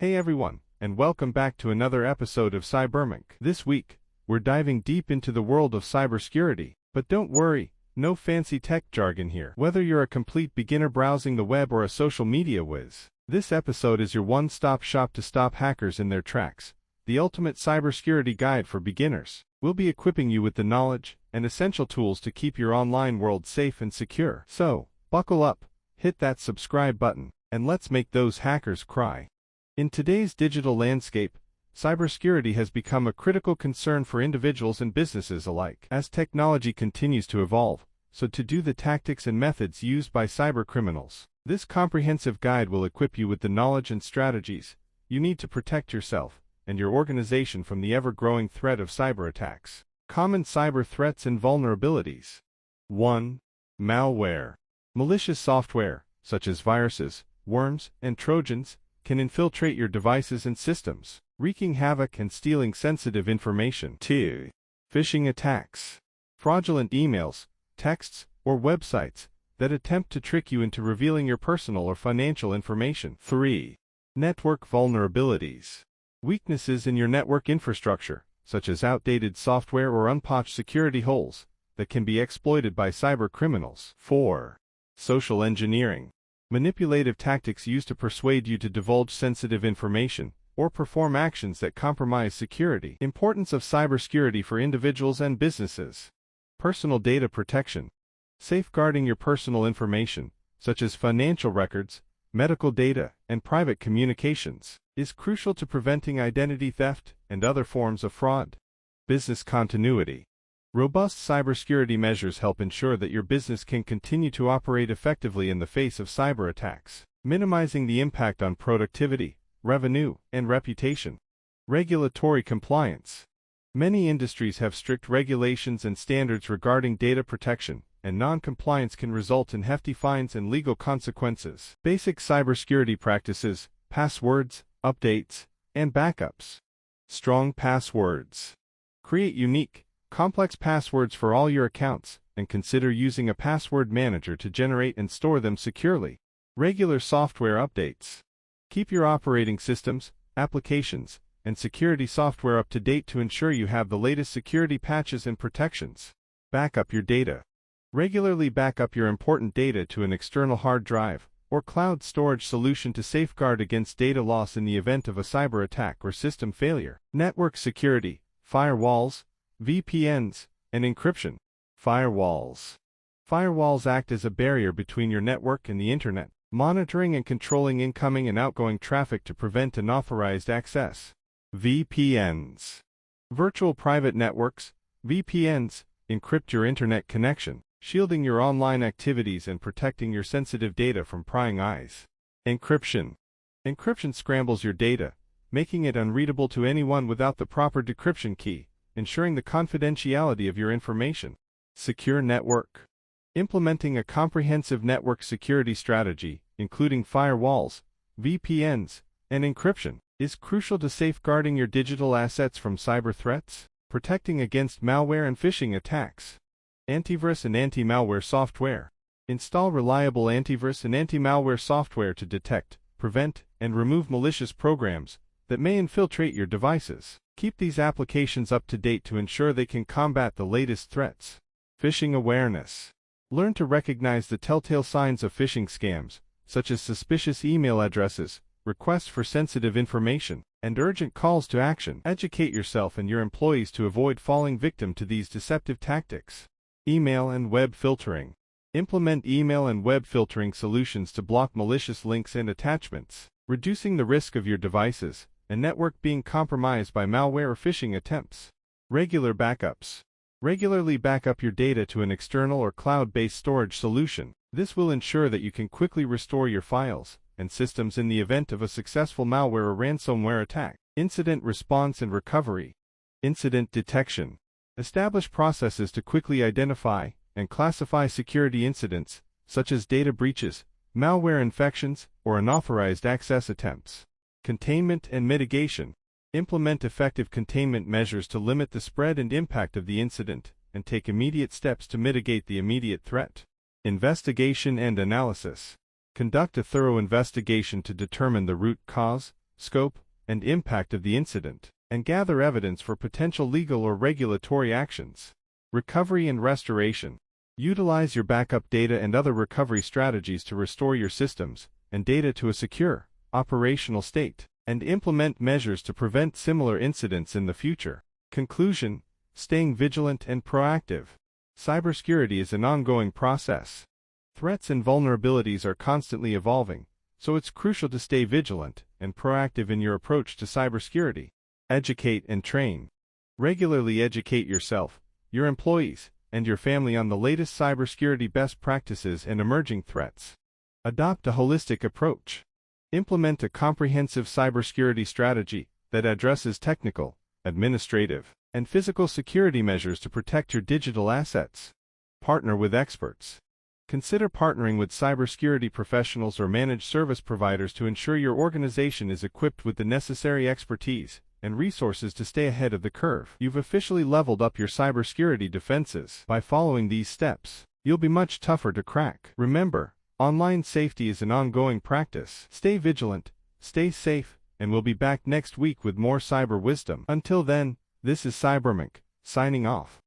Hey everyone, and welcome back to another episode of Cybermic. This week, we're diving deep into the world of cybersecurity. But don't worry, no fancy tech jargon here. Whether you're a complete beginner browsing the web or a social media whiz, this episode is your one-stop shop to stop hackers in their tracks. The ultimate cybersecurity guide for beginners. We'll be equipping you with the knowledge and essential tools to keep your online world safe and secure. So, buckle up, hit that subscribe button, and let's make those hackers cry. In today's digital landscape, cybersecurity has become a critical concern for individuals and businesses alike. As technology continues to evolve, so too do the tactics and methods used by cybercriminals. This comprehensive guide will equip you with the knowledge and strategies you need to protect yourself and your organization from the ever-growing threat of cyber attacks. Common cyber threats and vulnerabilities. 1. Malware. Malicious software, such as viruses, worms, and trojans, can infiltrate your devices and systems, wreaking havoc and stealing sensitive information. 2. Phishing attacks. Fraudulent emails, texts, or websites that attempt to trick you into revealing your personal or financial information. 3. Network vulnerabilities. Weaknesses in your network infrastructure, such as outdated software or unpatched security holes, that can be exploited by cybercriminals. 4. Social engineering. Manipulative tactics used to persuade you to divulge sensitive information or perform actions that compromise security. Importance of cybersecurity for individuals and businesses. Personal data protection. Safeguarding your personal information, such as financial records, medical data, and private communications, is crucial to preventing identity theft and other forms of fraud. Business continuity. Robust cybersecurity measures help ensure that your business can continue to operate effectively in the face of cyber attacks, minimizing the impact on productivity, revenue, and reputation. Regulatory compliance. Many industries have strict regulations and standards regarding data protection, and non-compliance can result in hefty fines and legal consequences. Basic cybersecurity practices, passwords, updates, and backups. Strong passwords. Create unique, complex passwords for all your accounts, and consider using a password manager to generate and store them securely. Regular software updates. Keep your operating systems, applications, and security software up to date to ensure you have the latest security patches and protections. Backup your data. Regularly backup your important data to an external hard drive or cloud storage solution to safeguard against data loss in the event of a cyber attack or system failure. Network security, firewalls, VPNs, and encryption. Firewalls. Firewalls act as a barrier between your network and the internet, monitoring and controlling incoming and outgoing traffic to prevent unauthorized access. VPNs. Virtual private networks, VPNs, encrypt your internet connection, shielding your online activities and protecting your sensitive data from prying eyes. Encryption. Encryption scrambles your data, making it unreadable to anyone without the proper decryption key, ensuring the confidentiality of your information. Secure network. Implementing a comprehensive network security strategy, including firewalls, VPNs, and encryption, is crucial to safeguarding your digital assets from cyber threats, protecting against malware and phishing attacks. Antivirus and anti-malware software. Install reliable antivirus and anti-malware software to detect, prevent, and remove malicious programs that may infiltrate your devices. Keep these applications up to date to ensure they can combat the latest threats. Phishing awareness. Learn to recognize the telltale signs of phishing scams, such as suspicious email addresses, requests for sensitive information, and urgent calls to action. Educate yourself and your employees to avoid falling victim to these deceptive tactics. Email and web filtering. Implement email and web filtering solutions to block malicious links and attachments, reducing the risk of your devices and network being compromised by malware or phishing attempts. Regular backups. Regularly backup your data to an external or cloud-based storage solution. This will ensure that you can quickly restore your files and systems in the event of a successful malware or ransomware attack. Incident response and recovery. Incident detection. Establish processes to quickly identify and classify security incidents, such as data breaches, malware infections, or unauthorized access attempts. Containment and mitigation. Implement effective containment measures to limit the spread and impact of the incident, and take immediate steps to mitigate the immediate threat. Investigation and analysis. Conduct a thorough investigation to determine the root cause, scope, and impact of the incident, and gather evidence for potential legal or regulatory actions. Recovery and restoration. Utilize your backup data and other recovery strategies to restore your systems and data to a secure, operational state, and implement measures to prevent similar incidents in the future. Conclusion: staying vigilant and proactive. Cybersecurity is an ongoing process. Threats and vulnerabilities are constantly evolving, so it's crucial to stay vigilant and proactive in your approach to cybersecurity. Educate and train. Regularly educate yourself, your employees, and your family on the latest cybersecurity best practices and emerging threats. Adopt a holistic approach. Implement a comprehensive cybersecurity strategy that addresses technical, administrative, and physical security measures to protect your digital assets. Partner with experts. Consider partnering with cybersecurity professionals or managed service providers to ensure your organization is equipped with the necessary expertise and resources to stay ahead of the curve. You've officially leveled up your cybersecurity defenses. By following these steps, you'll be much tougher to crack. Remember, online safety is an ongoing practice. Stay vigilant, stay safe, and we'll be back next week with more cyber wisdom. Until then, this is Cybermonk, signing off.